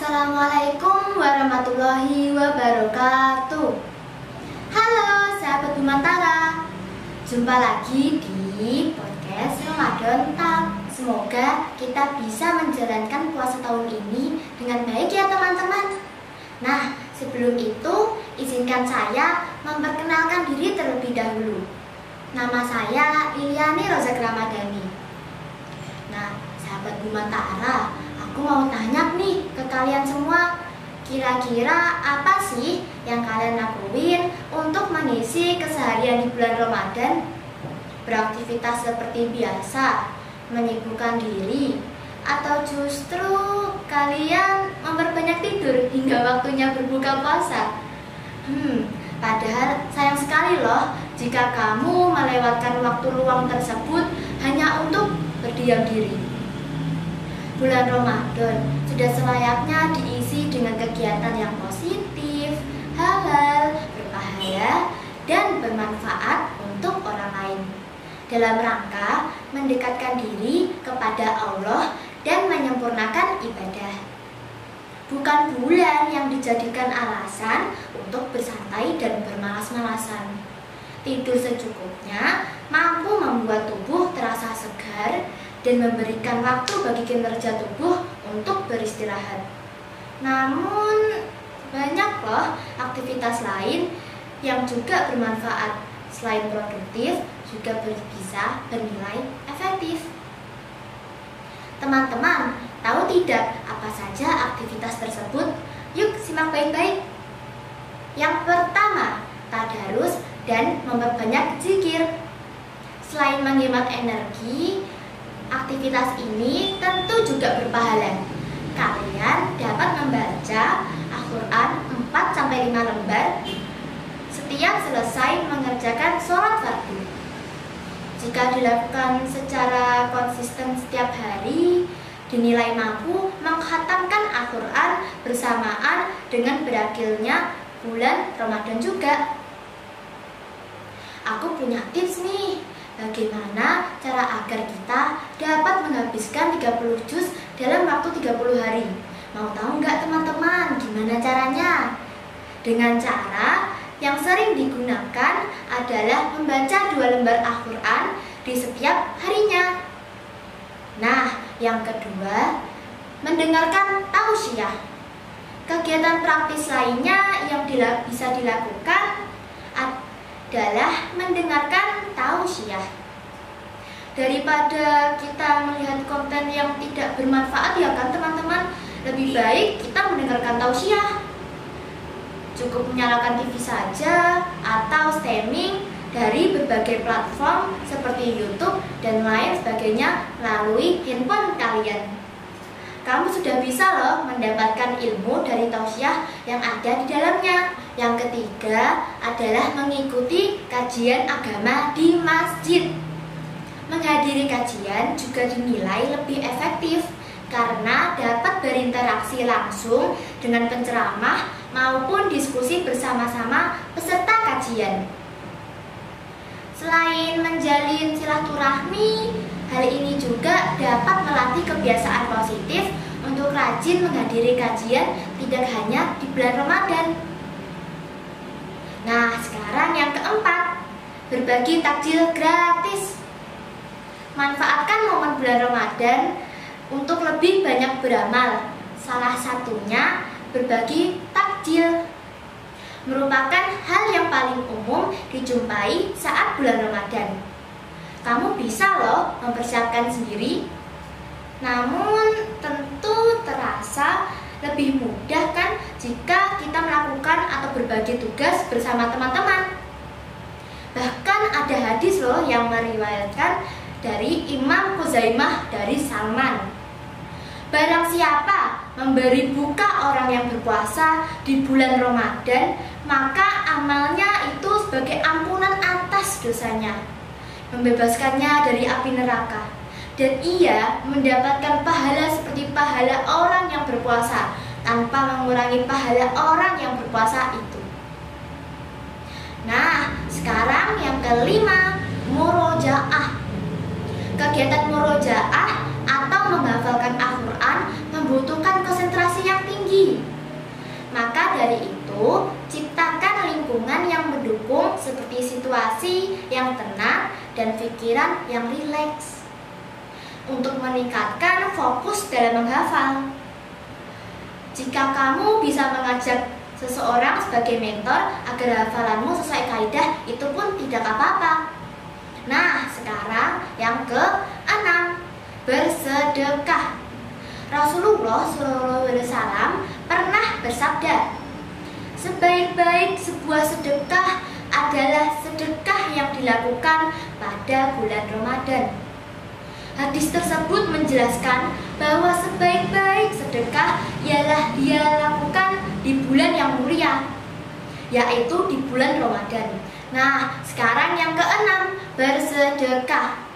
Assalamualaikum warahmatullahi wabarakatuh. Halo sahabat Bimantara, jumpa lagi di podcast Ramadan Talk. Semoga kita bisa menjalankan puasa tahun ini dengan baik ya teman-teman. Nah, sebelum itu izinkan saya memperkenalkan diri terlebih dahulu. Nama saya Liliani Rozak Ramadhani. Nah, sahabat Bimantara, aku mau tanya nih ke kalian semua, kira-kira apa sih yang kalian lakuin untuk mengisi keseharian di bulan Ramadan? Beraktivitas seperti biasa, menyibukkan diri, atau justru kalian memperbanyak tidur hingga waktunya berbuka puasa? Padahal sayang sekali loh jika kamu melewatkan waktu luang tersebut hanya untuk berdiam diri. Bulan Ramadan sudah selayaknya diisi dengan kegiatan yang positif, halal, berpahala, dan bermanfaat untuk orang lain, dalam rangka mendekatkan diri kepada Allah dan menyempurnakan ibadah. Bukan bulan yang dijadikan alasan untuk bersantai dan bermalas-malasan. Tidur secukupnya mampu membuat tubuh terasa segar dan memberikan waktu bagi kinerja tubuh untuk beristirahat. Namun, banyak loh aktivitas lain yang juga bermanfaat. Selain produktif, juga bisa bernilai efektif. Teman-teman, tahu tidak apa saja aktivitas tersebut? Yuk simak baik-baik. Yang pertama, tadarus dan memperbanyak zikir. Selain menghemat energi, aktivitas ini tentu juga berpahala. Kalian dapat membaca Al-Quran 4-5 lembar setiap selesai mengerjakan sholat fardu. Jika dilakukan secara konsisten setiap hari, dinilai mampu mengkhatamkan Al-Quran bersamaan dengan berakhirnya bulan Ramadan juga. Aku punya tips nih, bagaimana cara agar kita dapat menghabiskan 30 juz dalam waktu 30 hari. Mau tahu nggak teman-teman gimana caranya? Dengan cara yang sering digunakan adalah membaca 2 lembar Al-Quran di setiap harinya. Nah, yang kedua, mendengarkan tausiah. Kegiatan praktis lainnya yang bisa dilakukan adalah mendengarkan tausiah. Daripada kita melihat konten yang tidak bermanfaat ya kan teman-teman, lebih baik kita mendengarkan tausiah. Cukup menyalakan TV saja atau streaming dari berbagai platform seperti YouTube dan lain sebagainya melalui handphone kalian. Kamu sudah bisa loh mendapatkan ilmu dari tausiah yang ada di dalamnya. Yang ketiga adalah mengikuti kajian agama di masjid. Menghadiri kajian juga dinilai lebih efektif karena dapat berinteraksi langsung dengan penceramah maupun diskusi bersama-sama peserta kajian. Selain menjalin silaturahmi, hal ini juga dapat melatih kebiasaan positif untuk rajin menghadiri kajian tidak hanya di bulan Ramadan. Nah, sekarang yang keempat, berbagi takjil gratis. Manfaatkan momen bulan Ramadan untuk lebih banyak beramal. Salah satunya berbagi takjil. Merupakan hal yang paling umum dijumpai saat bulan Ramadan. Kamu bisa loh mempersiapkan sendiri. Namun tentu terasa lebih mudah kan jika kita melakukan atau berbagi tugas bersama teman-teman. Bahkan ada hadis loh yang meriwayatkan dari Imam Khuzaimah dari Salman. Barang siapa memberi buka orang yang berpuasa di bulan Ramadan, maka amalnya itu sebagai ampunan atas dosanya, membebaskannya dari api neraka, dan ia mendapatkan pahala seperti pahala orang yang berpuasa tanpa mengurangi pahala orang yang berpuasa itu. Nah, sekarang yang kelima, murojaah. Kegiatan murojaah atau menghafalkan Al-Quran membutuhkan konsentrasi yang tinggi. pikiran yang rileks, untuk meningkatkan fokus dalam menghafal. Jika kamu bisa mengajak seseorang sebagai mentor agar hafalanmu sesuai kaidah, itu pun tidak apa-apa. Nah, sekarang yang ke-6, bersedekah. Rasulullah SAW pernah bersabda, sebaik-baik sebuah sedekah adalah sedekah yang dilakukan pada bulan Ramadan. Hadis tersebut menjelaskan bahwa sebaik-baik sedekah ialah dia lakukan di bulan yang mulia, yaitu di bulan Ramadan. Nah, sekarang yang ke-6, bersedekah.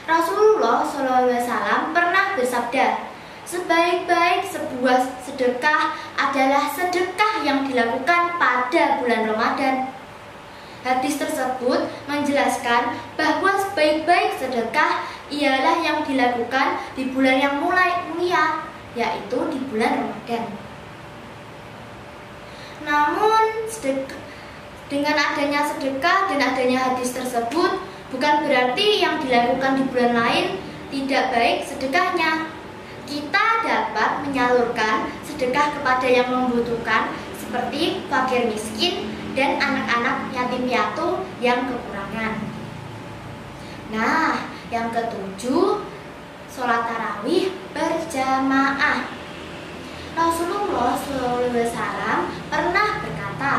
Rasulullah SAW pernah bersabda, sebaik-baik sebuah sedekah adalah sedekah yang dilakukan pada bulan Ramadan. Hadis tersebut menjelaskan bahwa sebaik-baik sedekah ialah yang dilakukan di bulan yang mulia, yaitu di bulan Ramadan. Namun, dengan adanya sedekah dan adanya hadis tersebut, bukan berarti yang dilakukan di bulan lain tidak baik sedekahnya. Kita dapat menyalurkan sedekah kepada yang membutuhkan seperti fakir miskin dan anak-anak yatim piatu yang kekurangan. Nah, yang ke-7, sholat tarawih berjamaah. Rasulullah SAW pernah berkata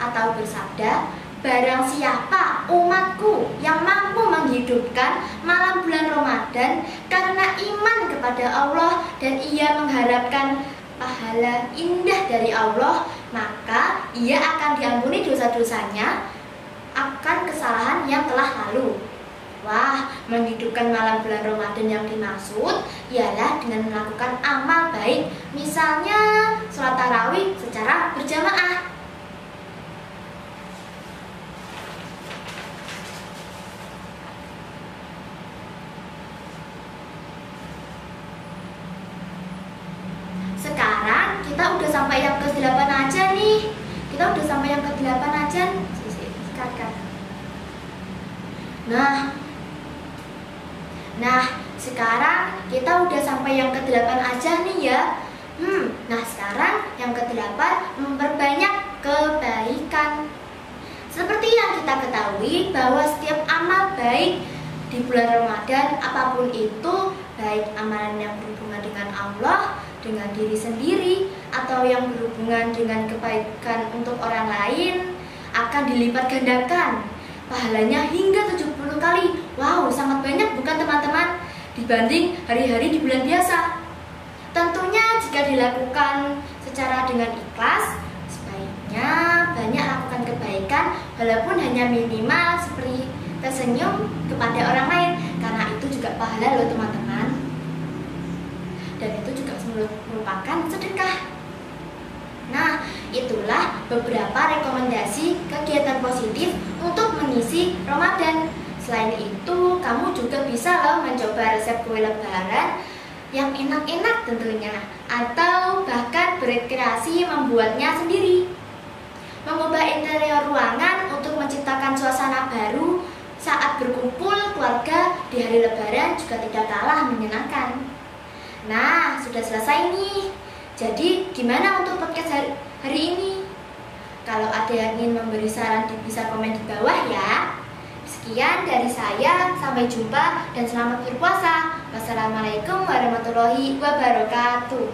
atau bersabda, barang siapa umatku yang mampu menghidupkan malam bulan Ramadan karena iman kepada Allah dan ia mengharapkan pahala indah dari Allah, maka ia akan diampuni dosa-dosanya akan kesalahan yang telah lalu. Wah, menghidupkan malam bulan Ramadan yang dimaksud ialah dengan melakukan amal baik, misalnya sholat tarawih secara berjamaah. Sekarang kita udah sampai yang ke-8 aja nih. Kita udah sampai yang ke-8 aja. Nah, sekarang kita udah sampai yang ke-8 aja nih ya. Nah, sekarang yang ke-8, memperbanyak kebaikan. Seperti yang kita ketahui bahwa setiap amal baik di bulan Ramadan, apapun itu, baik amalan yang berhubungan dengan Allah, dengan diri sendiri, atau yang berhubungan dengan kebaikan untuk orang lain, akan dilipat gandakan pahalanya hingga 70 kali. Wow, sangat banyak bukan teman-teman, dibanding hari-hari di bulan biasa. Tentunya jika dilakukan secara dengan ikhlas, sebaiknya banyak lakukan kebaikan, walaupun hanya minimal seperti tersenyum kepada orang lain, karena itu juga pahala loh teman-teman. Dan itu juga merupakan sedekah. Nah, itulah beberapa rekomendasi kegiatan positif untuk mengisi Ramadan. Selain itu, kamu juga bisa loh mencoba resep kue lebaran yang enak-enak tentunya, atau bahkan berkreasi membuatnya sendiri. Mengubah interior ruangan untuk menciptakan suasana baru saat berkumpul keluarga di hari lebaran juga tidak kalah menyenangkan. Nah, sudah selesai nih. Jadi, gimana untuk podcast hari ini? Kalau ada yang ingin memberi saran, bisa komen di bawah ya. Sekian dari saya, sampai jumpa dan selamat berpuasa. Wassalamualaikum warahmatullahi wabarakatuh.